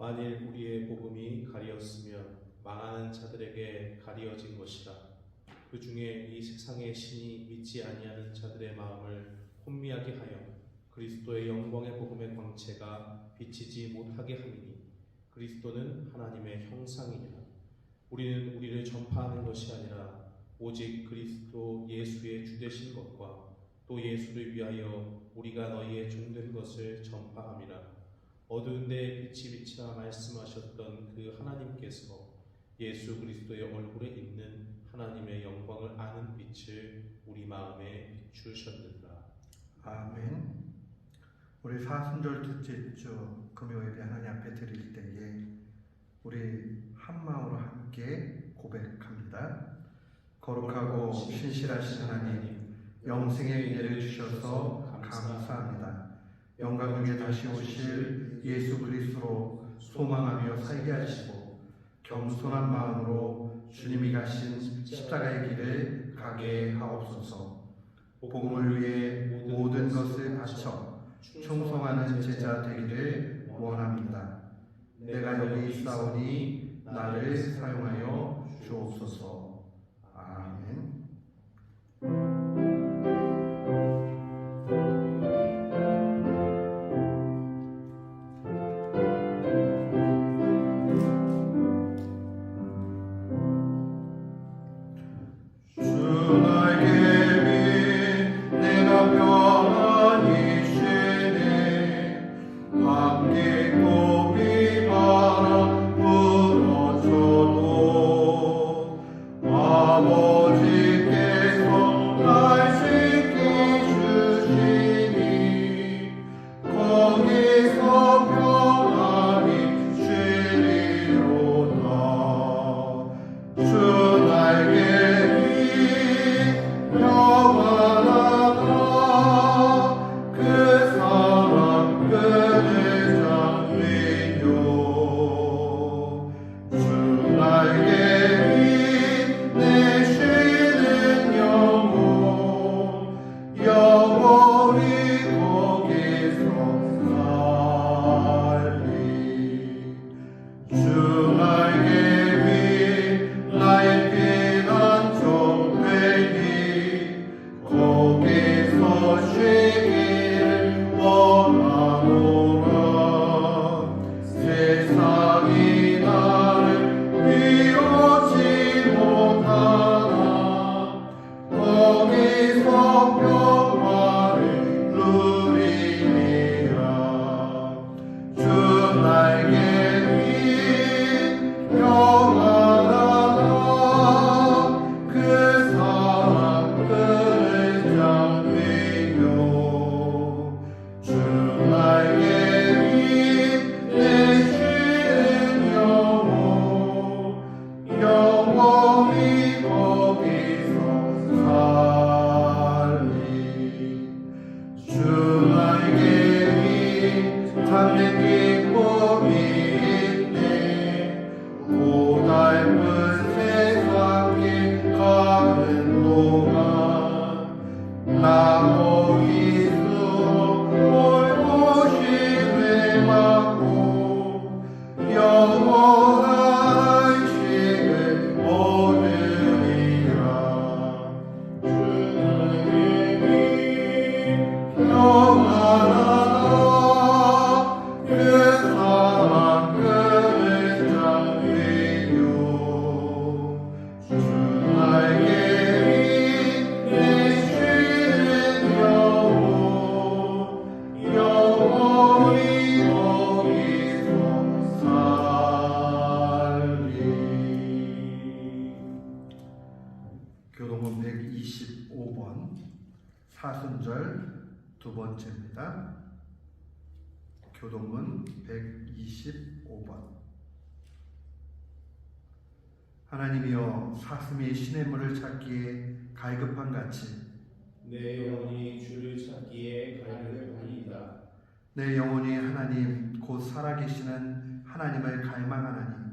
만일 우리의 복음이 가리었으면 망하는 자들에게 가리어진 것이라. 그 중에 이 세상의 신이 믿지 아니하는 자들의 마음을 혼미하게 하여 그리스도의 영광의 복음의 광채가 비치지 못하게 함이니, 그리스도는 하나님의 형상이니라. 우리는 우리를 전파하는 것이 아니라 오직 그리스도 예수의 주되신 것과 또 예수를 위하여 우리가 너희의 종된 것을 전파함이라. 어두운 데에 빛이 비치라 말씀하셨던 그 하나님께서 예수 그리스도의 얼굴에 있는 하나님의 영광을 아는 빛을 우리 마음에 비추셨느니라. 아멘. 우리 사순절 둘째 주 금요일에 하나님 앞에 드릴 때에 우리 한 마음으로 함께 고백합니다. 거룩하고 신실하신 하나님, 영생의 은혜를 주셔서 감사합니다. 영광 중에 다시 오실 예수 그리스도로 소망하며 살게 하시고 겸손한 마음으로 주님이 가신 십자가의 길을 가게 하옵소서. 복음을 위해 모든 것을 바쳐 충성하는 제자 되기를 원합니다. 내가 여기 있사오니 나를 사용하여 주옵소서. 아멘. 교동문 125번 사순절 두 번째입니다. 교동문 125번. 하나님이여, 사슴이 시냇물을 찾기에 갈급한 같이 내 영혼이 주를 찾기에 갈급하니이다. 내 영혼이 하나님 곧 살아계시는 하나님을 갈망하나니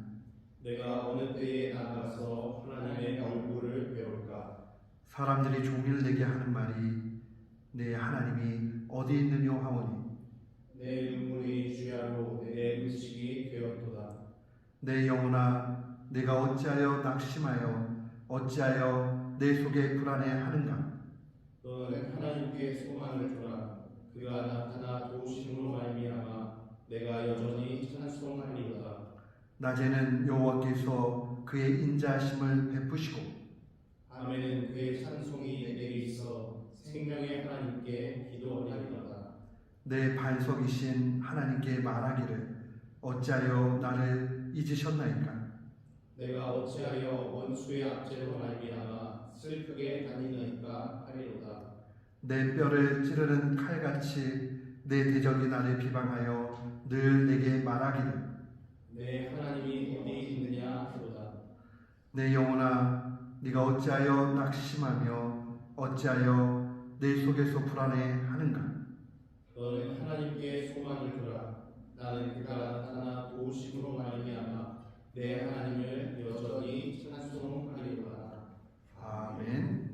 내가 어느 때에 나가서 하나님의 얼굴을 배울까? 사람들이 종일 내게 하는 말이 내 하나님이 어디 있느냐 하오니 내 눈물이 주야로 내 음식이 되었도다. 내 영혼아, 내가 어찌하여 낙심하여 어찌하여 내 속에 불안해하는가? 너는 하나님께 소망을 두라. 그가 나타나 도우심으로 말미암아 내가 여전히 찬송하리로다. 낮에는 여호와께서 그의 인자하심을 베푸시고 밤에는 그의 찬송이 내게 있어 생명의 하나님께 기도하리로다. 내 반석이신 하나님께 말하기를 어찌하여 나를 잊으셨나이까? 내가 어찌하여 원수의 압제로 말미암아 슬프게 다니나이까 하리로다. 내 뼈를 찌르는 칼같이 내 대적이 나를 비방하여 늘 내게 말하기를 내 하나님이 어디 있느냐 하도다. 내 영혼아, 네가 어찌하여 낙심하며 어찌하여 내 속에서 불안해하는가? 너는 하나님께 소망을 두라. 나는 그가 나타나 도우심으로 말미암아 내 하나님을 여전히 찬송하리로다. 아멘.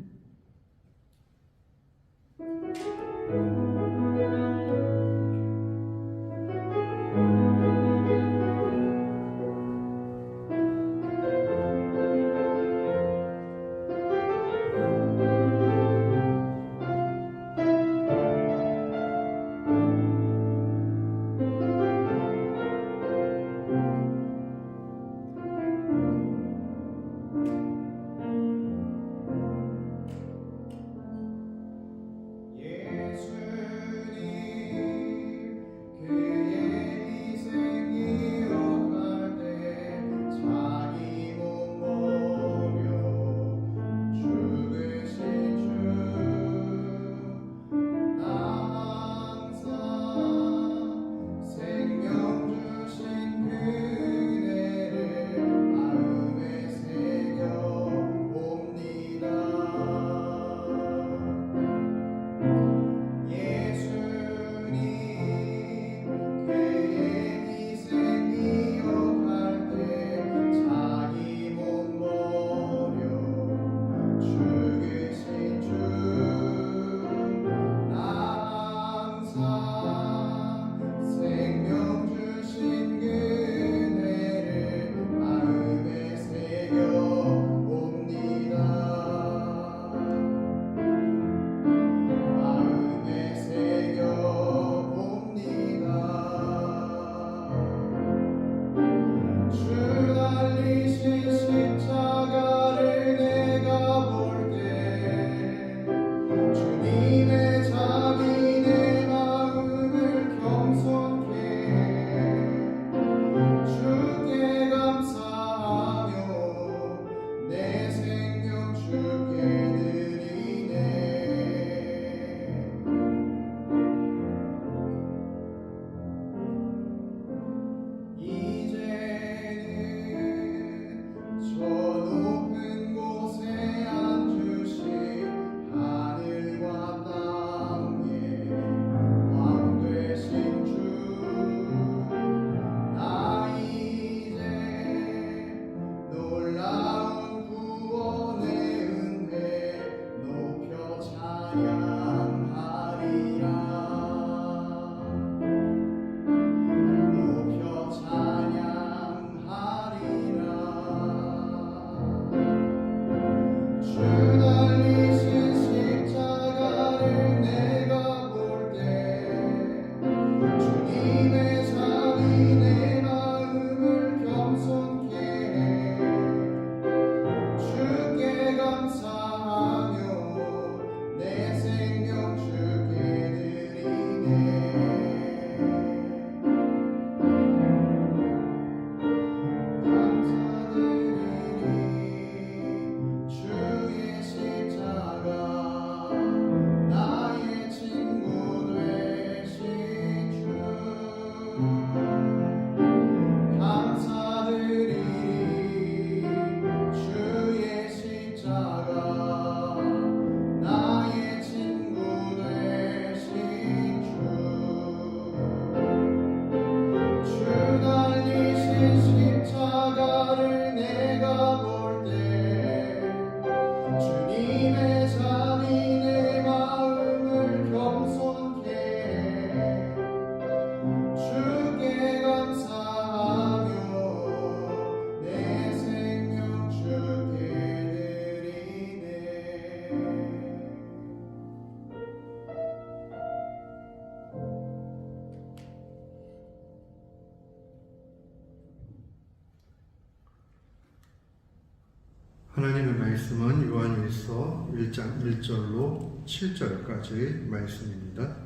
하나님의 말씀은 요한일서 1장 1절로 7절까지의 말씀입니다.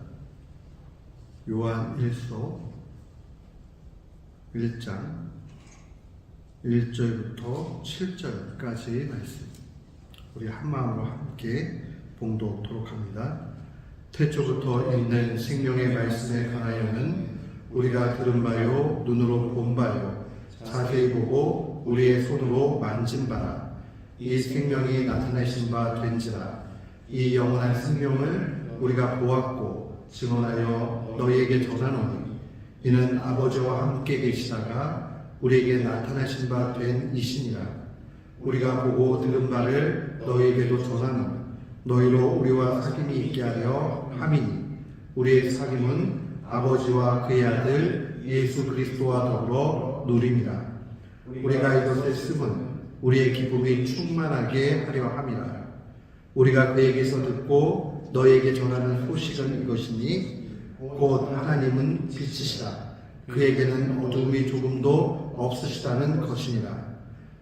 요한일서 1장 1절부터 7절까지의 말씀, 우리 한마음으로 함께 봉독하도록 합니다. 태초부터 있는 생명의 말씀에 관하여는 우리가 들은 바요 눈으로 본 바요 자세히 보고 우리의 손으로 만진 바라. 이 생명이 나타내신 바 된지라. 이 영원한 생명을 우리가 보았고 증언하여 너희에게 전하노니 이는 아버지와 함께 계시다가 우리에게 나타나신 바 된 이시니라. 우리가 보고 들은 바를 너희에게도 전하노니 너희로 우리와 사귐이 있게 하려 함이니 우리의 사귐은 아버지와 그의 아들 예수 그리스도와 더불어 누림이라. 우리가 이것을 쓰면 우리의 기쁨이 충만하게 하려 함이라. 우리가 그에게서 듣고 너희에게 전하는 소식은 이것이니 곧 하나님은 빛이시라. 그에게는 어두움이 조금도 없으시다는 것이니라.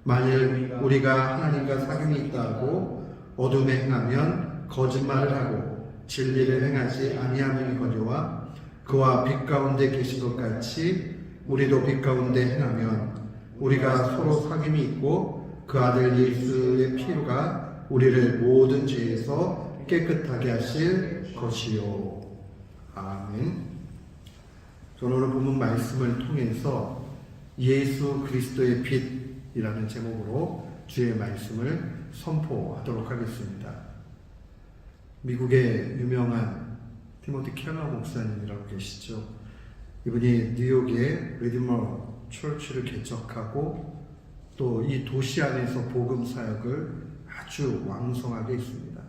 만일 우리가 하나님과 사귐이 있다고 어둠에 행하면 거짓말을 하고 진리를 행하지 아니함이거니와 그와 빛 가운데 계신 것 같이 우리도 빛 가운데 행하면 우리가 서로 사귐이 있고 그 아들 예수의 피로가 우리를 모든 죄에서 깨끗하게 하실 것이요. 아멘. 저는 오늘 본문 말씀을 통해서 예수 그리스도의 빛이라는 제목으로 주의 말씀을 선포하도록 하겠습니다. 미국의 유명한 티모티 켈러 목사님이라고 계시죠. 이분이 뉴욕의 리디머 철치를 개척하고 또 이 도시 안에서 복음 사역을 아주 왕성하게 했습니다.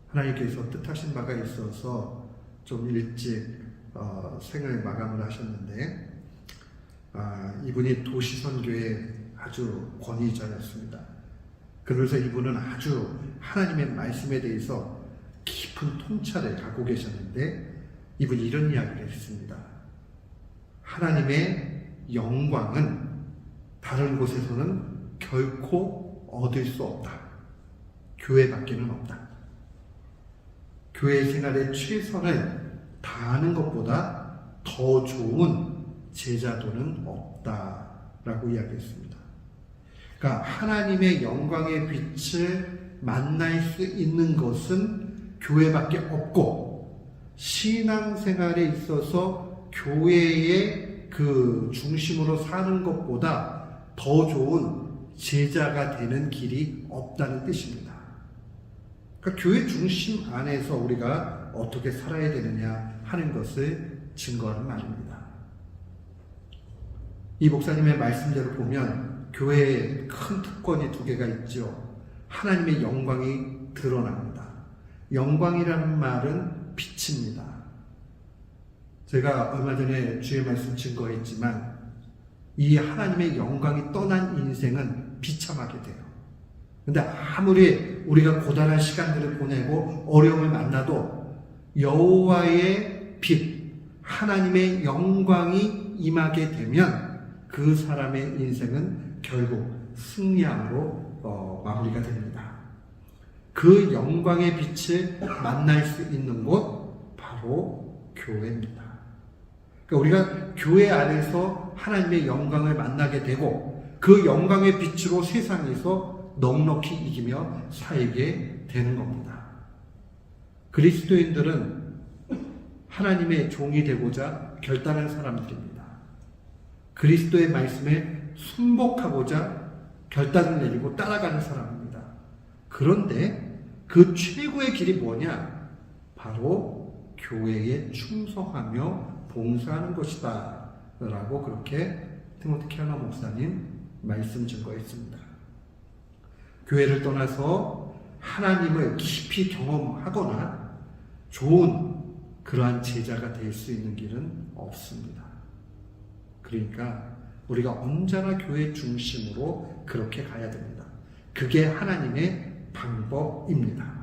하나님께서 뜻하신 바가 있어서 좀 일찍 생을 마감을 하셨는데 이분이 도시 선교의 아주 권위자였습니다. 그래서 이분은 아주 하나님의 말씀에 대해서 깊은 통찰을 갖고 계셨는데 이분이 이런 이야기를 했습니다. 하나님의 영광은 다른 곳에서는 결코 얻을 수 없다. 교회밖에는 없다. 교회 생활의 최선을 다하는 것보다 더 좋은 제자도는 없다라고 이야기했습니다. 그러니까 하나님의 영광의 빛을 만날 수 있는 것은 교회밖에 없고 신앙생활에 있어서 교회의 그 중심으로 사는 것보다 더 좋은 제자가 되는 길이 없다는 뜻입니다. 그러니까 교회 중심 안에서 우리가 어떻게 살아야 되느냐 하는 것을 증거하는 말입니다. 이 목사님의 말씀대로 보면 교회에 큰 특권이 두 개가 있죠. 하나님의 영광이 드러납니다. 영광이라는 말은 빛입니다. 제가 얼마 전에 주의 말씀 증거했지만 이 하나님의 영광이 떠난 인생은 비참하게 돼요. 근데 아무리 우리가 고단한 시간들을 보내고 어려움을 만나도 여호와의 빛, 하나님의 영광이 임하게 되면 그 사람의 인생은 결국 승리함으로 마무리가 됩니다. 그 영광의 빛을 만날 수 있는 곳 바로 교회입니다. 그러니까 우리가 교회 안에서 하나님의 영광을 만나게 되고 그 영광의 빛으로 세상에서 넉넉히 이기며 살게 되는 겁니다. 그리스도인들은 하나님의 종이 되고자 결단한 사람들입니다. 그리스도의 말씀에 순복하고자 결단을 내리고 따라가는 사람입니다. 그런데 그 최고의 길이 뭐냐? 바로 교회에 충성하며 봉사하는 것이다 라고 그렇게 티모티 켈러 목사님 말씀 증거했습니다. 교회를 떠나서 하나님을 깊이 경험하거나 좋은 그러한 제자가 될 수 있는 길은 없습니다. 그러니까 우리가 언제나 교회 중심으로 그렇게 가야 됩니다. 그게 하나님의 방법입니다.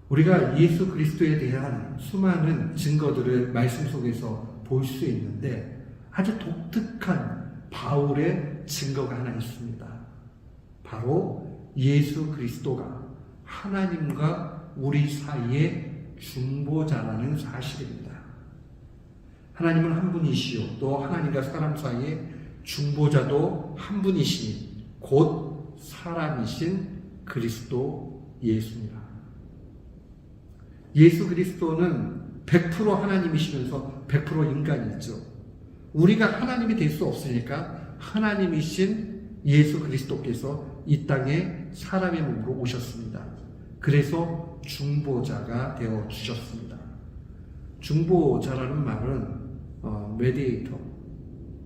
우리가 예수 그리스도에 대한 수많은 증거들을 말씀 속에서 볼 수 있는데 아주 독특한 바울의 증거가 하나 있습니다. 바로 예수 그리스도가 하나님과 우리 사이의 중보자라는 사실입니다. 하나님은 한 분이시요 또 하나님과 사람 사이의 중보자도 한 분이시니 곧 사람이신 그리스도 예수입니다. 예수 그리스도는 100% 하나님이시면서 100% 인간이죠. 우리가 하나님이 될 수 없으니까 하나님이신 예수 그리스도께서 이 땅에 사람의 몸으로 오셨습니다. 그래서 중보자가 되어 주셨습니다. 중보자라는 말은 메디에이터,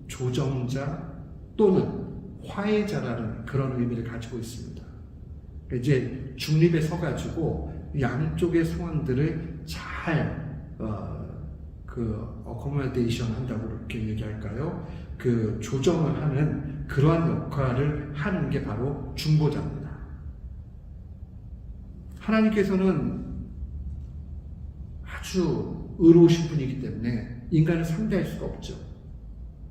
조정자 또는 화해자라는 그런 의미를 가지고 있습니다. 이제 중립에 서가지고 양쪽의 상황들을 잘 어코모데이션 한다고 그렇게 얘기할까요? 그 조정을 하는 그러한 역할을 하는 게 바로 중보자입니다. 하나님께서는 아주 의로우신 분이기 때문에 인간을 상대할 수가 없죠.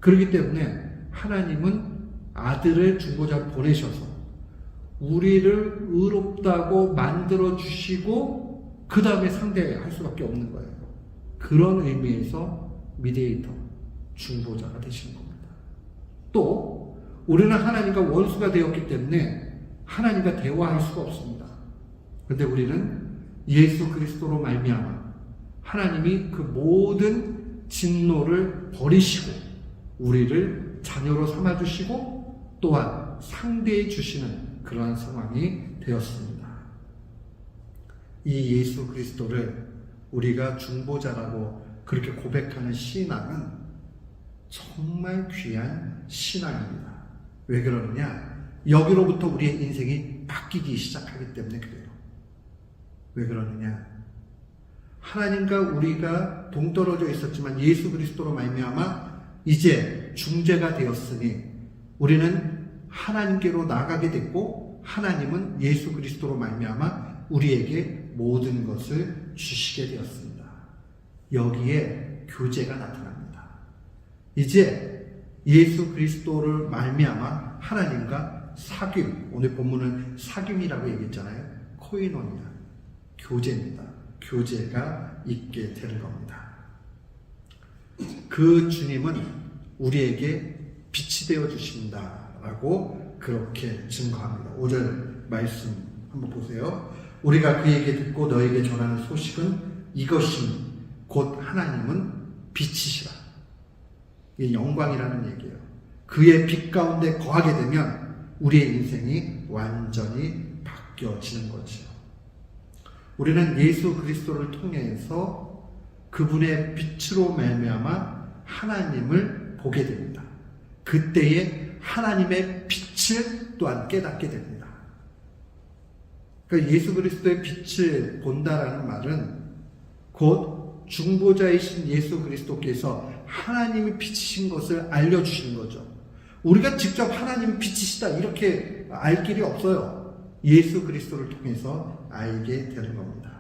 그렇기 때문에 하나님은 아들을 중보자로 보내셔서 우리를 의롭다고 만들어 주시고 그 다음에 상대할 수밖에 없는 거예요. 그런 의미에서 미디에이터, 중보자가 되시는 겁니다. 또 우리는 하나님과 원수가 되었기 때문에 하나님과 대화할 수가 없습니다. 그런데 우리는 예수 그리스도로 말미암아 하나님이 그 모든 진노를 버리시고 우리를 자녀로 삼아주시고 또한 상대해 주시는 그러한 상황이 되었습니다. 이 예수 그리스도를 우리가 중보자라고 그렇게 고백하는 신앙은 정말 귀한 신앙입니다. 왜 그러느냐? 여기로부터 우리의 인생이 바뀌기 시작하기 때문에 그래요. 왜 그러느냐? 하나님과 우리가 동떨어져 있었지만 예수 그리스도로 말미암아 이제 중재가 되었으니 우리는 하나님께로 나가게 됐고 하나님은 예수 그리스도로 말미암아 우리에게 모든 것을 주시게 되었습니다. 여기에 교제가 나타납니다. 이제 예수 그리스도를 말미암아 하나님과 사귐, 오늘 본문은 사귐이라고 얘기했잖아요. 코이노니아, 교제입니다. 교제가 있게 되는 겁니다. 그 주님은 우리에게 빛이 되어 주신다라고 그렇게 증거합니다. 5절 말씀 한번 보세요. 우리가 그에게 듣고 너에게 전하는 소식은 이것이니 곧 하나님은 빛이시라. 이게 영광이라는 얘기예요. 그의 빛 가운데 거하게 되면 우리의 인생이 완전히 바뀌어지는 거죠. 우리는 예수 그리스도를 통해서 그분의 빛으로 말미암아 하나님을 보게 됩니다. 그때에 하나님의 빛을 또한 깨닫게 됩니다. 그러니까 예수 그리스도의 빛을 본다라는 말은 곧 중보자이신 예수 그리스도께서 하나님이 빛이신 것을 알려주시는 거죠. 우리가 직접 하나님이 빛이시다 이렇게 알 길이 없어요. 예수 그리스도를 통해서 알게 되는 겁니다.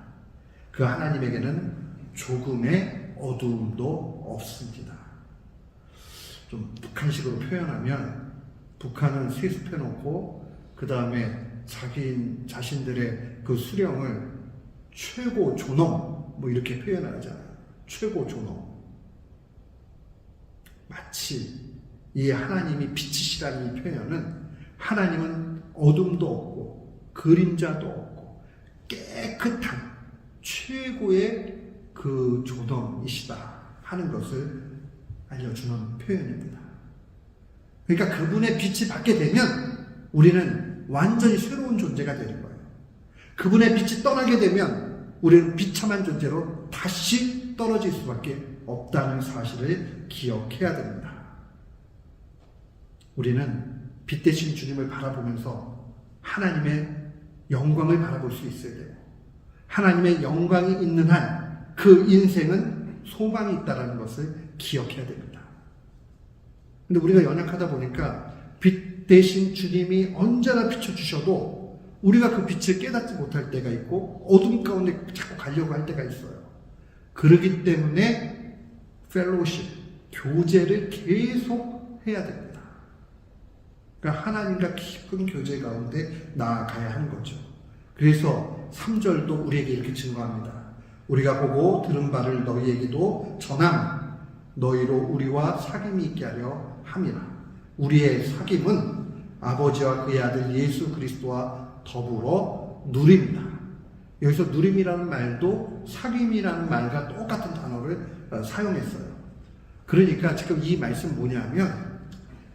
그 하나님에게는 조금의 어두움도 없습니다. 좀 북한식으로 표현하면 북한은 세습해놓고 그 다음에 자신들의 그 수령을 최고 존엄 뭐 이렇게 표현하잖아요. 최고 존엄. 마치 이 하나님이 빛이시라는 이 표현은 하나님은 어둠도 없고 그림자도 없고 깨끗한 최고의 그 존엄이시다 하는 것을 알려주는 표현입니다. 그러니까 그분의 빛이 받게 되면 우리는 완전히 새로운 존재가 되는 거예요. 그분의 빛이 떠나게 되면 우리는 비참한 존재로 다시 떨어질 수밖에 없다는 사실을 기억해야 됩니다. 우리는 빛 대신 주님을 바라보면서 하나님의 영광을 바라볼 수 있어야 돼요. 하나님의 영광이 있는 한 그 인생은 소망이 있다는 것을 기억해야 됩니다. 근데 우리가 연약하다 보니까 빛 대신 주님이 언제나 비춰주셔도 우리가 그 빛을 깨닫지 못할 때가 있고 어둠 가운데 자꾸 가려고 할 때가 있어요. 그렇기 때문에 펠로우십, 교제를 계속 해야 됩니다. 그러니까 하나님과 깊은 교제 가운데 나아가야 하는 거죠. 그래서 3절도 우리에게 이렇게 증거합니다. 우리가 보고 들은 바를 너희에게도 전함, 너희로 우리와 사귐이 있게 하려 함이라. 우리의 사귐은 아버지와 그의 아들 예수 그리스도와 더불어 누립니다. 여기서 누림이라는 말도 사귐이라는 말과 똑같은 단어를 사용했어요. 그러니까 지금 이 말씀 뭐냐면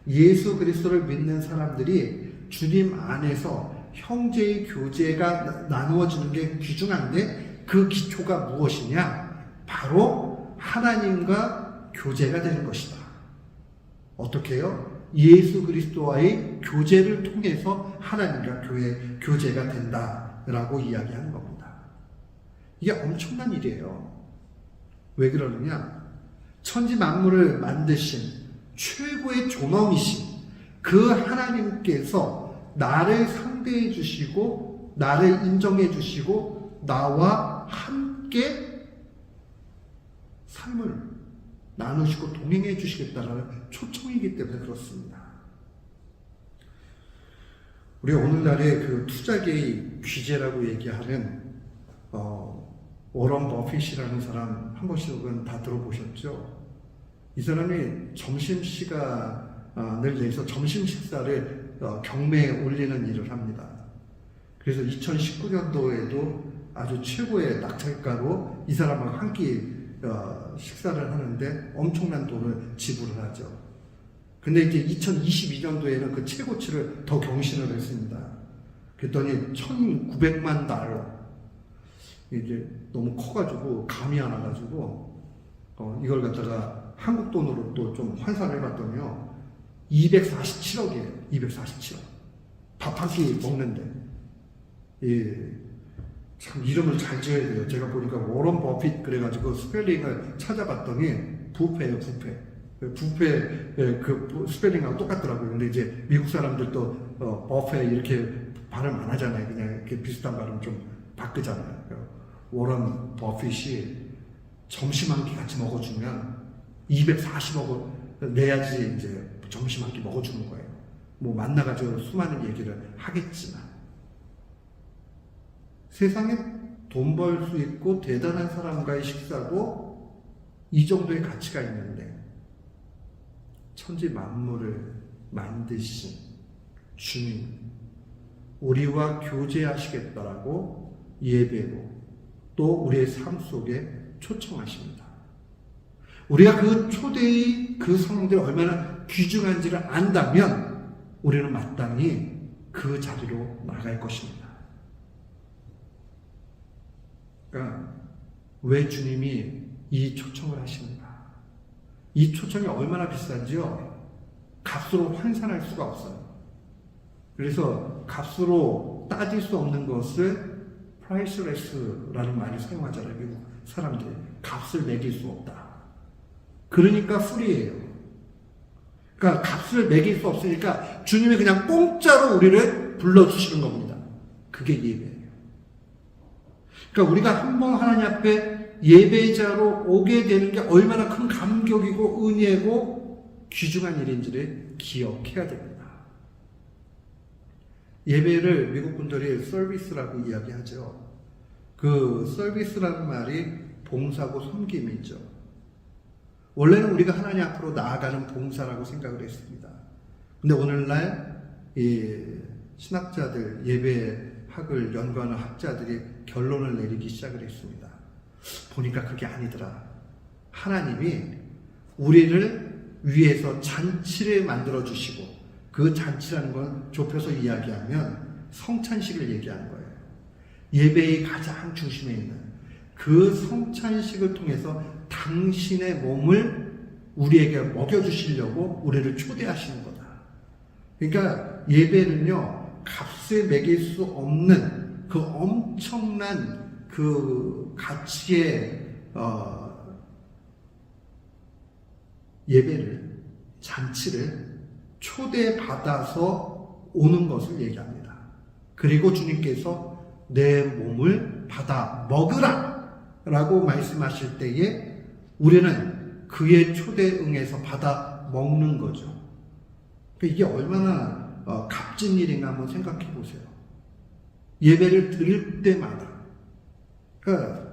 예수 그리스도를 믿는 사람들이 주님 안에서 형제의 교제가 나누어지는 게 귀중한데 그 기초가 무엇이냐? 바로 하나님과 교제가 되는 것이다. 어떻게 해요? 예수 그리스도와의 교제를 통해서 하나님과 교제가 된다라고 이야기하는 겁니다. 이게 엄청난 일이에요. 왜 그러느냐? 천지 만물을 만드신 최고의 존엄이신 그 하나님께서 나를 상대해 주시고 나를 인정해 주시고 나와 함께 삶을 나누시고 동행해 주시겠다는 초청이기 때문에 그렇습니다. 우리가 오늘날의 그 투자계의 귀재라고 얘기하는 워런 버핏이라는 사람 한 번씩은 다 들어보셨죠? 이 사람이 점심시간을 내서 점심 식사를 경매에 올리는 일을 합니다. 그래서 2019년도에도 아주 최고의 낙찰가로 이 사람하고 한 끼 식사를 하는데 엄청난 돈을 지불을 하죠. 근데 이제 2022년도에는 그 최고치를 더 경신을 했습니다. 그랬더니 1,900만 달러. 이제 너무 커가지고 감이 안 와가지고 이걸 갖다가 한국 돈으로 또 좀 환산을 해봤더니요 247억이에요. 247억. 밥 한 끼 먹는데. 예. 참 이름을 잘 지어야 돼요. 제가 보니까 워런 버핏 그래가지고 스펠링을 찾아봤더니 부패예요, 부패. 부패 그 스펠링하고 똑같더라고요. 근데 이제 미국 사람들도 버페 이렇게 발음 안 하잖아요. 그냥 이렇게 비슷한 발음 좀 바꾸잖아요. 워런 버핏이 점심 한 끼 같이 먹어주면 240억을 내야지 이제 점심 한 끼 먹어주는 거예요. 뭐 만나가지고 수많은 얘기를 하겠지만 세상에 돈 벌 수 있고 대단한 사람과의 식사도 이 정도의 가치가 있는데 천지 만물을 만드신 주님 우리와 교제하시겠다라고 예배로 또 우리의 삶 속에 초청하십니다. 우리가 그 초대의 그 성령들이 얼마나 귀중한지를 안다면 우리는 마땅히 그 자리로 나갈 것입니다. 그러니까 왜 주님이 이 초청을 하시는가? 이 초청이 얼마나 비싼지요? 값으로 환산할 수가 없어요. 그래서 값으로 따질 수 없는 것을 priceless라는 말을 사용하잖아요. 미국 사람들이. 값을 매길 수 없다. 그러니까 free. 그러니까 값을 매길 수 없으니까 주님이 그냥 공짜로 우리를 불러주시는 겁니다. 그게 예배예요. 그러니까 우리가 한번 하나님 앞에 예배자로 오게 되는 게 얼마나 큰 감격이고 은혜고 귀중한 일인지를 기억해야 됩니다. 예배를 미국 분들이 서비스라고 이야기하죠. 그 서비스라는 말이 봉사고 섬김이죠. 원래는 우리가 하나님 앞으로 나아가는 봉사라고 생각을 했습니다. 근데 오늘날 이 신학자들, 예배학을 연구하는 학자들이 결론을 내리기 시작을 했습니다. 보니까 그게 아니더라. 하나님이 우리를 위해서 잔치를 만들어 주시고 그 잔치라는 건 좁혀서 이야기하면 성찬식을 얘기하는 거예요. 예배의 가장 중심에 있는 그 성찬식을 통해서 당신의 몸을 우리에게 먹여주시려고 우리를 초대하시는 거다. 그러니까 예배는요, 값을 매길 수 없는 그 엄청난 그 가치의 예배를, 잔치를 초대받아서 오는 것을 얘기합니다. 그리고 주님께서 내 몸을 받아 먹으라 라고 말씀하실 때에 우리는 그의 초대에 응해서 받아 먹는 거죠. 이게 얼마나 값진 일인가 한번 생각해 보세요. 예배를 드릴 때마다, 그러니까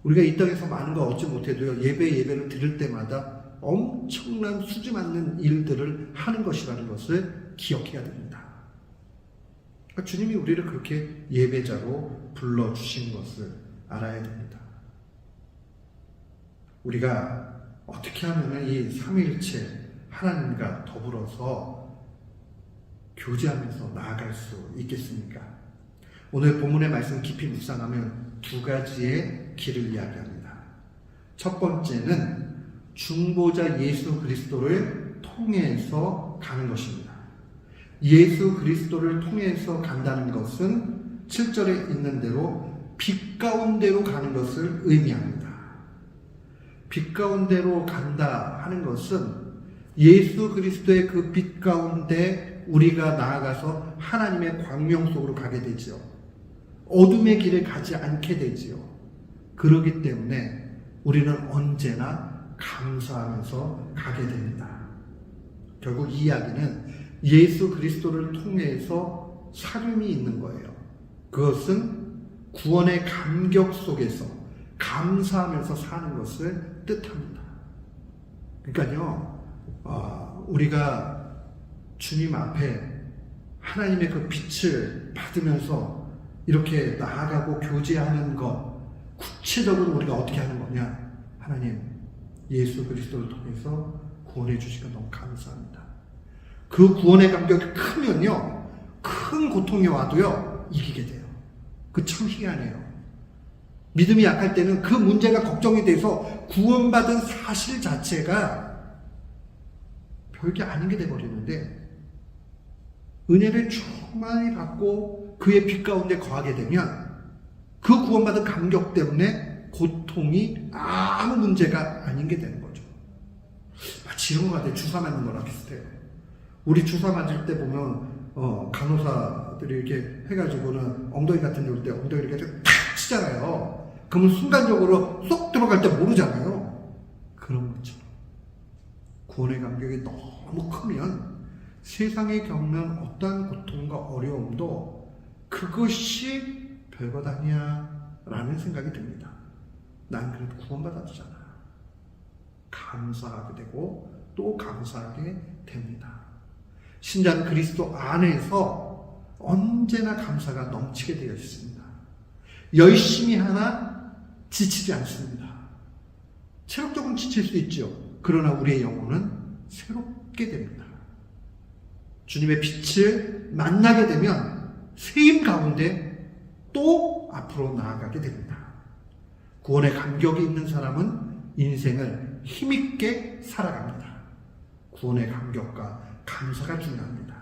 우리가 이 땅에서 많은 거 얻지 못해도요, 예배를 드릴 때마다 엄청난 수지 맞는 일들을 하는 것이라는 것을 기억해야 됩니다. 그러니까 주님이 우리를 그렇게 예배자로 불러주신 것을 알아야 됩니다. 우리가 어떻게 하면 이 삼위일체 하나님과 더불어서 교제하면서 나아갈 수 있겠습니까? 오늘 본문의 말씀 깊이 묵상하면 두 가지의 길을 이야기합니다. 첫 번째는 중보자 예수 그리스도를 통해서 가는 것입니다. 예수 그리스도를 통해서 간다는 것은 7절에 있는 대로 빛 가운데로 가는 것을 의미합니다. 빛 가운데로 간다 하는 것은 예수 그리스도의 그 빛 가운데 우리가 나아가서 하나님의 광명 속으로 가게 되지요. 어둠의 길에 가지 않게 되지요. 그렇기 때문에 우리는 언제나 감사하면서 가게 됩니다. 결국 이 이야기는 예수 그리스도를 통해서 살림이 있는 거예요. 그것은 구원의 감격 속에서 감사하면서 사는 것을 뜻합니다. 그러니까요, 우리가 주님 앞에 하나님의 그 빛을 받으면서 이렇게 나아가고 교제하는 것, 구체적으로 우리가 어떻게 하는 거냐? 하나님, 예수 그리스도를 통해서 구원해 주시고 너무 감사합니다. 그 구원의 감격이 크면요, 큰 고통이 와도요, 이기게 돼요. 그 참 희한해요. 믿음이 약할 때는 그 문제가 걱정이 돼서 구원받은 사실 자체가 별게 아닌 게 돼버리는데, 은혜를 충만히 받고 그의 빛 가운데 거하게 되면 그 구원받은 감격 때문에 고통이 아무 문제가 아닌 게 되는 거죠. 마치 이런 것 같아요. 주사 맞는 거랑 비슷해요. 우리 주사 맞을 때 보면 간호사들이 이렇게 해가지고는 엉덩이 같은 데 올 때 엉덩이를 이렇게 탁 치잖아요. 그러면 순간적으로 쏙 들어갈 때 모르잖아요. 그런 것처럼 구원의 감격이 너무 크면 세상에 겪는 어떠한 고통과 어려움도 그것이 별것 아니야 라는 생각이 듭니다. 난 그래도 구원받았잖아. 감사하게 되고 또 감사하게 됩니다. 신자는 그리스도 안에서 언제나 감사가 넘치게 되어 있습니다. 열심히 하나 지치지 않습니다. 체력적으로 지칠 수 있죠. 그러나 우리의 영혼은 새롭게 됩니다. 주님의 빛을 만나게 되면 세임 가운데 또 앞으로 나아가게 됩니다. 구원의 감격이 있는 사람은 인생을 힘있게 살아갑니다. 구원의 감격과 감사가 중요합니다.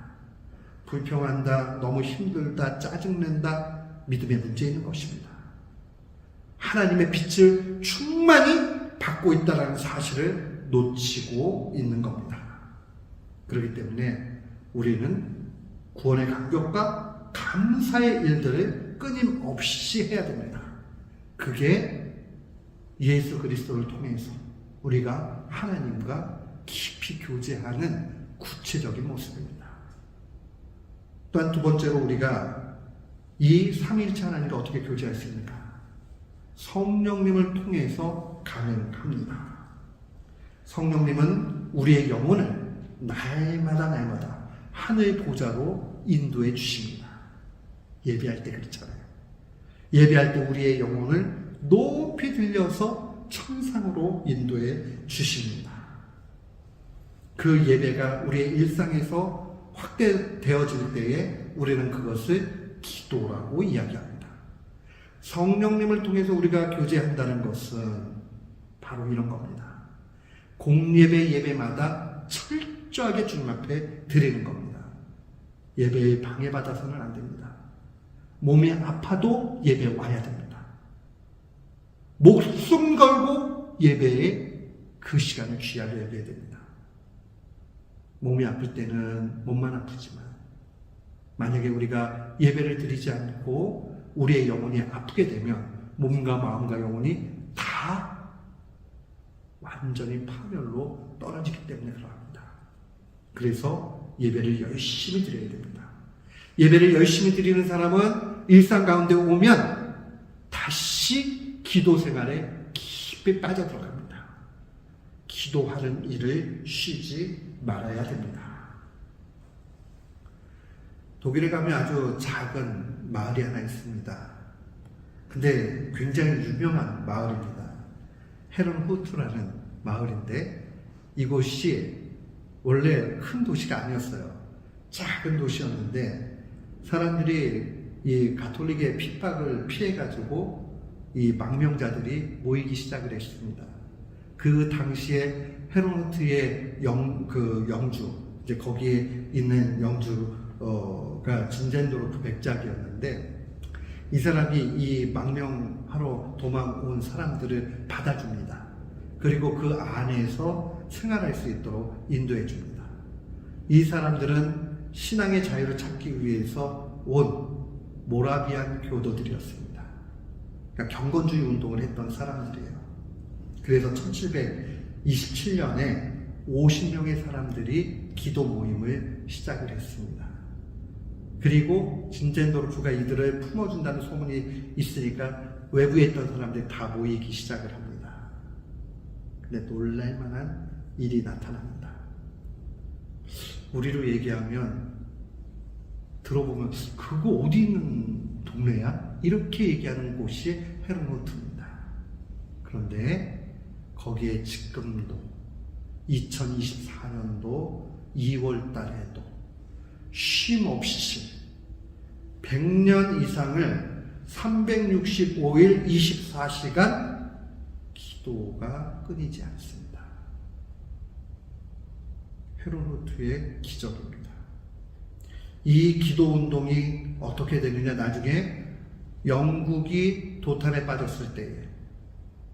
불평한다, 너무 힘들다, 짜증낸다, 믿음의 문제 있는 것입니다. 하나님의 빛을 충만히 받고 있다는 사실을 놓치고 있는 겁니다. 그렇기 때문에 우리는 구원의 감격과 감사의 일들을 끊임없이 해야 됩니다. 그게 예수 그리스도를 통해서 우리가 하나님과 깊이 교제하는 구체적인 모습입니다. 또한 두 번째로 우리가 이 삼위일체 하나님과 어떻게 교제할 수 있는가? 성령님을 통해서 가능합니다. 성령님은 우리의 영혼을 날마다 하늘 보좌로 인도해 주십니다. 예배할 때 그렇잖아요. 예배할 때 우리의 영혼을 높이 들려서 천상으로 인도해 주십니다. 그 예배가 우리의 일상에서 확대되어질 때에 우리는 그것을 기도라고 이야기합니다. 성령님을 통해서 우리가 교제한다는 것은 바로 이런 겁니다. 공예배 예배마다 철저하게 주님 앞에 드리는 겁니다. 예배에 방해받아서는 안 됩니다. 몸이 아파도 예배 와야 됩니다. 목숨 걸고 예배에 그 시간을 귀하게 예배해야 됩니다. 몸이 아플 때는 몸만 아프지만 만약에 우리가 예배를 드리지 않고 우리의 영혼이 아프게 되면 몸과 마음과 영혼이 다 완전히 파멸로 떨어지기 때문에 그러합니다. 그래서 예배를 열심히 드려야 됩니다. 예배를 열심히 드리는 사람은 일상 가운데 오면 다시 기도 생활에 깊이 빠져들어갑니다. 기도하는 일을 쉬지 말아야 됩니다. 독일에 가면 아주 작은 마을이 하나 있습니다. 근데 굉장히 유명한 마을입니다. 헤른후트라는 마을인데 이곳이 원래 큰 도시가 아니었어요. 작은 도시였는데 사람들이 이 가톨릭의 핍박을 피해가지고 이 망명자들이 모이기 시작을 했습니다. 그 당시에 헤른후트의 영주, 이제 거기에 있는 영주가 진젠도르프 백작이었는데 이 사람이 이 망명하러 도망온 사람들을 받아줍니다. 그리고 그 안에서 생활할 수 있도록 인도해 줍니다. 이 사람들은 신앙의 자유를 찾기 위해서 온 모라비안 교도들이었습니다. 그러니까 경건주의 운동을 했던 사람들이에요. 그래서 1727년에 50명의 사람들이 기도 모임을 시작을 했습니다. 그리고 진젠도르프가 이들을 품어준다는 소문이 있으니까 외부에 있던 사람들이 다 모이기 시작을 합니다. 근데 놀랄만한 일이 나타납니다. 우리로 얘기하면 들어보면 그거 어디 있는 동네야? 이렇게 얘기하는 곳이 헤르모트입니다. 그런데 거기에 지금도 2024년도 2월 달에도 쉼없이 100년 이상을 365일 24시간 기도가 끊이지 않습니다. 헤르모트의 기적입니다. 이 기도 운동이 어떻게 되느냐, 나중에 영국이 도탄에 빠졌을 때에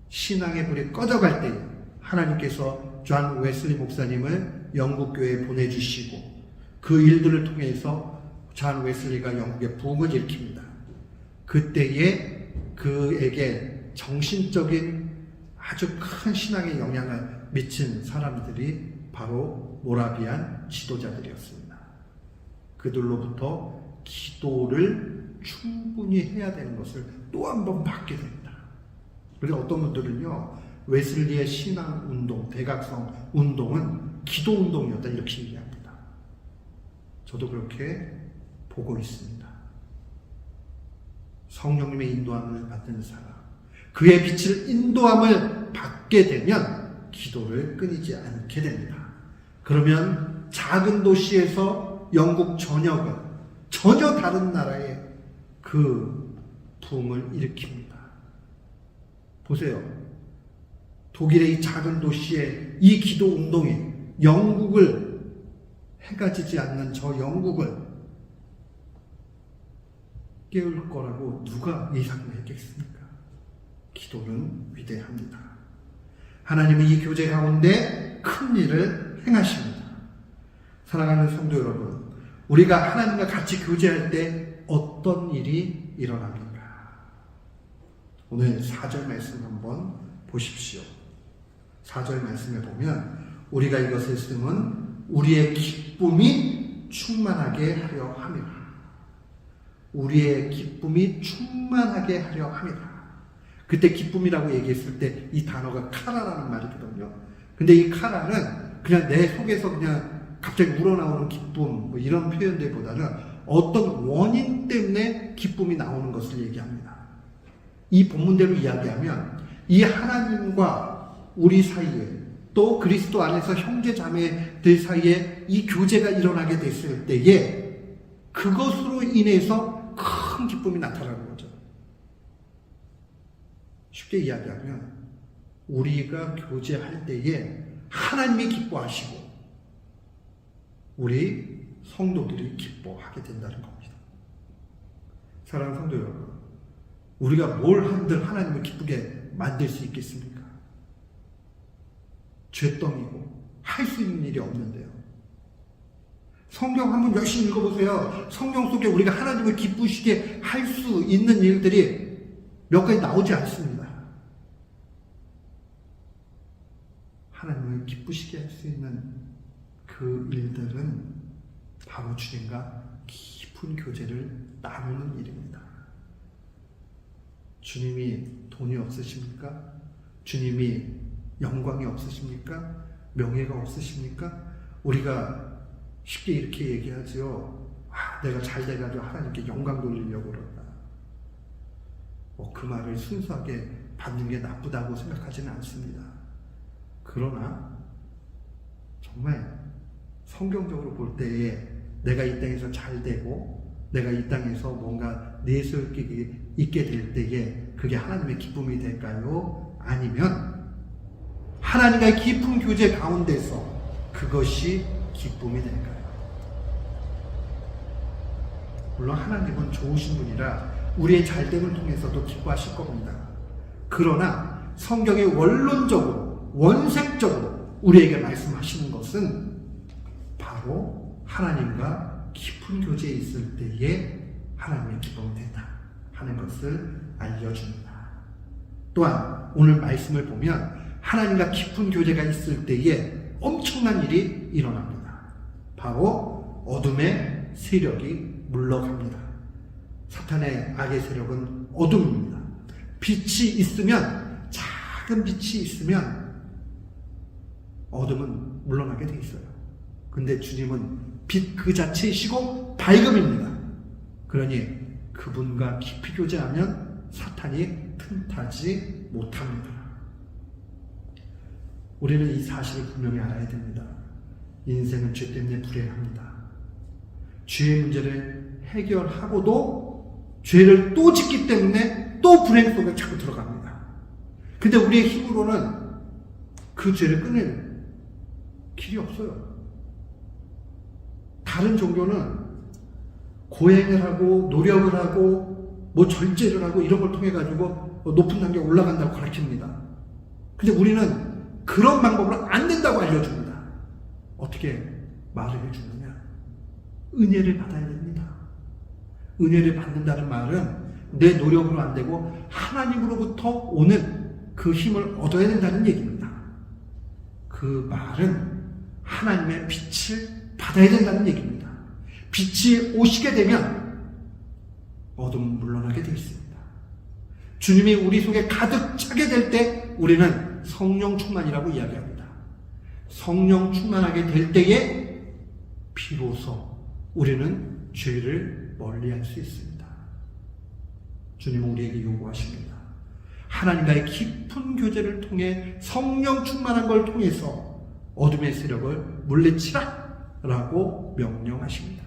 신앙의 불이 꺼져갈 때에 하나님께서 존 웨슬리 목사님을 영국 교회에 보내주시고 그 일들을 통해서 존 웨슬리가 영국의 부흥을 일으킵니다. 그때에 그에게 정신적인 아주 큰 신앙의 영향을 미친 사람들이 바로 모라비안 지도자들이었습니다. 그들로부터 기도를 충분히 해야 되는 것을 또 한 번 받게 됩니다. 그래서 어떤 분들은요, 웨슬리의 신앙 운동, 대각성 운동은 기도 운동이었다 이렇게 얘기합니다. 저도 그렇게 보고 있습니다. 성령님의 인도함을 받는 사람, 그의 빛을 인도함을 받게 되면 기도를 끊이지 않게 됩니다. 그러면 작은 도시에서 영국 전역은 전혀 다른 나라의 그 부흥을 일으킵니다. 보세요. 독일의 이 작은 도시의 이 기도 운동이 영국을 해가 지지 않는 저 영국을 깨울 거라고 누가 예상을 했겠습니까? 기도는 위대합니다. 하나님은 이 교제 가운데 큰 일을 행하십니다. 사랑하는 성도 여러분, 우리가 하나님과 같이 교제할 때 어떤 일이 일어납니까? 오늘 4절 말씀 한번 보십시오. 4절 말씀에 보면 우리가 이것을 쓰면 우리의 기쁨이 충만하게 하려 함이라. 우리의 기쁨이 충만하게 하려 함이라. 그때 기쁨이라고 얘기했을 때 이 단어가 카라라는 말이거든요. 근데 이 카라는 그냥 내 속에서 그냥 갑자기 우러나오는 기쁨 뭐 이런 표현들보다는 어떤 원인 때문에 기쁨이 나오는 것을 얘기합니다. 이 본문대로 이야기하면 이 하나님과 우리 사이에 또 그리스도 안에서 형제 자매들 사이에 이 교제가 일어나게 됐을 때에 그것으로 인해서 큰 기쁨이 나타나는 거죠. 쉽게 이야기하면 우리가 교제할 때에 하나님이 기뻐하시고 우리 성도들이 기뻐하게 된다는 겁니다. 사랑하는 성도 여러분, 우리가 뭘 한들 하나님을 기쁘게 만들 수 있겠습니까? 죄덩이고 할 수 있는 일이 없는데요. 성경 한번 열심히 읽어보세요. 성경 속에 우리가 하나님을 기쁘시게 할 수 있는 일들이 몇 가지 나오지 않습니다. 하나님을 기쁘시게 할 수 있는 그 일들은 바로 주님과 깊은 교제를 나누는 일입니다. 주님이 돈이 없으십니까? 주님이 영광이 없으십니까? 명예가 없으십니까? 우리가 쉽게 이렇게 얘기하죠. 내가 잘 돼가지고 하나님께 영광 돌리려고 그런다. 그 말을 순수하게 받는 게 나쁘다고 생각하지는 않습니다. 그러나 정말 성경적으로 볼 때에 내가 이 땅에서 잘 되고 내가 이 땅에서 뭔가 내세울 있게 될 때에 그게 하나님의 기쁨이 될까요? 아니면 하나님과의 깊은 교제 가운데서 그것이 기쁨이 될까요? 물론 하나님은 좋으신 분이라 우리의 잘됨을 통해서도 기뻐하실 겁니다. 그러나 성경의 원론적으로 원색적으로 우리에게 말씀하시는 것은 바로 하나님과 깊은 교제에 있을 때에 하나님의 기쁨이 된다 하는 것을 알려줍니다. 또한 오늘 말씀을 보면 하나님과 깊은 교제가 있을 때에 엄청난 일이 일어납니다. 바로 어둠의 세력이 물러갑니다. 사탄의 악의 세력은 어둠입니다. 빛이 있으면, 작은 빛이 있으면 어둠은 물러나게 돼 있어요. 근데 주님은 빛 그 자체이시고 밝음입니다. 그러니 그분과 깊이 교제하면 사탄이 틈타지 못합니다. 우리는 이 사실을 분명히 알아야 됩니다. 인생은 죄 때문에 불행합니다. 죄의 문제를 해결하고도 죄를 또 짓기 때문에 또 불행 속에 자꾸 들어갑니다. 근데 우리의 힘으로는 그 죄를 끊을 길이 없어요. 다른 종교는 고행을 하고 노력을 하고 뭐 절제를 하고 이런 걸 통해 가지고 높은 단계에 올라간다고 가르칩니다. 근데 우리는 그런 방법으로 안 된다고 알려줍니다. 어떻게 말을 해주느냐? 은혜를 받아야 됩니다. 은혜를 받는다는 말은 내 노력으로 안 되고 하나님으로부터 오는 그 힘을 얻어야 된다는 얘기입니다. 그 말은 하나님의 빛을 받아야 된다는 얘기입니다. 빛이 오시게 되면 어둠은 물러나게 되어 있습니다. 주님이 우리 속에 가득 차게 될 때 우리는 성령 충만이라고 이야기합니다. 성령 충만하게 될 때에 비로소 우리는 죄를 멀리할 수 있습니다. 주님은 우리에게 요구하십니다. 하나님과의 깊은 교제를 통해 성령 충만한 걸 통해서 어둠의 세력을 물리치라 라고 명령하십니다.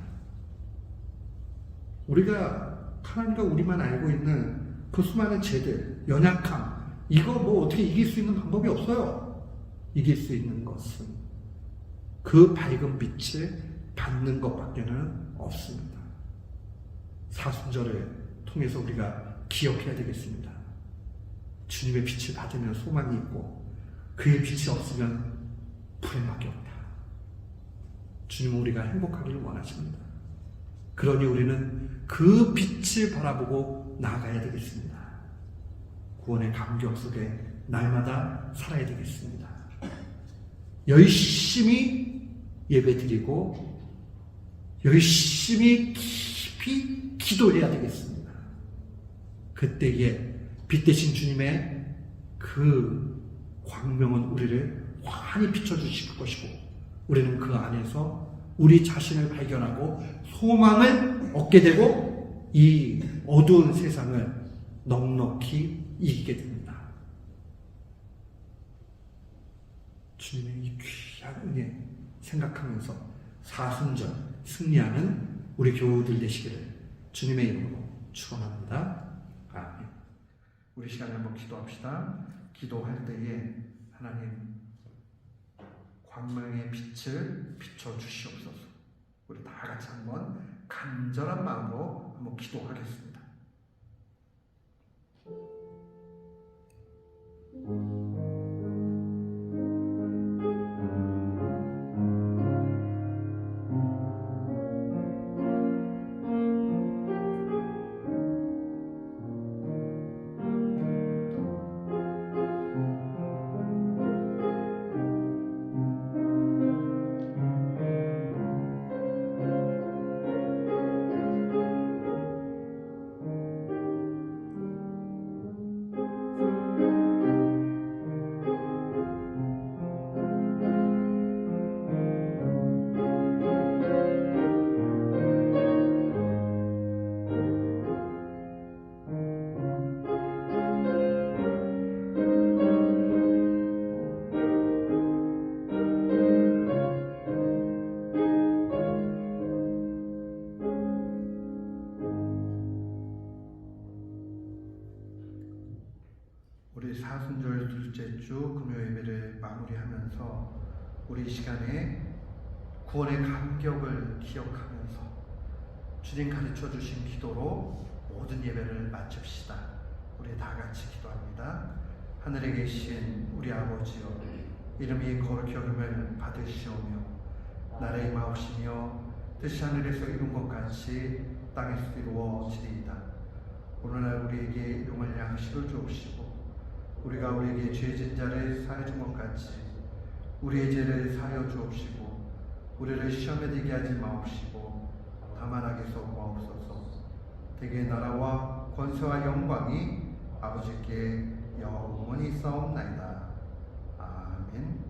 우리가 하나님과 우리만 알고 있는 그 수많은 죄들, 연약함, 이거 뭐 어떻게 이길 수 있는 방법이 없어요. 이길 수 있는 것은 그 밝은 빛을 받는 것밖에는 없습니다. 사순절을 통해서 우리가 기억해야 되겠습니다. 주님의 빛을 받으면 소망이 있고 그의 빛이 없으면 불행밖에 없다. 주님은 우리가 행복하기를 원하십니다. 그러니 우리는 그 빛을 바라보고 나아가야 되겠습니다. 구원의 감격 속에 날마다 살아야 되겠습니다. 열심히 예배드리고 열심히 깊이 기도해야 되겠습니다. 그때에 빛 대신 주님의 그 광명은 우리를 환히 비춰주실 것이고 우리는 그 안에서 우리 자신을 발견하고 소망을 얻게 되고 이 어두운 세상을 넉넉히 이기게 됩니다. 주님의 이 귀한 은혜 생각하면서 사순절 승리하는 우리 교우들 되시기를 주님의 이름으로 축원합니다. 아멘. 우리 시간에 한번 기도합시다. 기도할 때에 하나님 광명의 빛을 비춰주시옵소서. 우리 다 같이 한번 간절한 마음으로 한번 기도하겠습니다. 둘째 주 금요 예배를 마무리하면서 우리 시간에 구원의 감격을 기억하면서 주님 가르쳐 주신 기도로 모든 예배를 마칩시다. 우리 다 같이 기도합니다. 하늘에 계신 우리 아버지여, 이름이 거룩히 여김을 받으시오며 나라의 마옵시며 뜻이 하늘에서 이룬 것 같이 땅에서 이루어지리이다. 오늘날 우리에게 일용할 양식을 주옵시고 우리가 우리에게 죄진 자를 사하여 준 것 같이 우리의 죄를 사하여 주옵시고 우리를 시험에 들게 하지 마옵시고 다만 악에서 구하옵소서. 대개 나라와 권세와 영광이 아버지께 영원히 있사옵나이다. 아멘.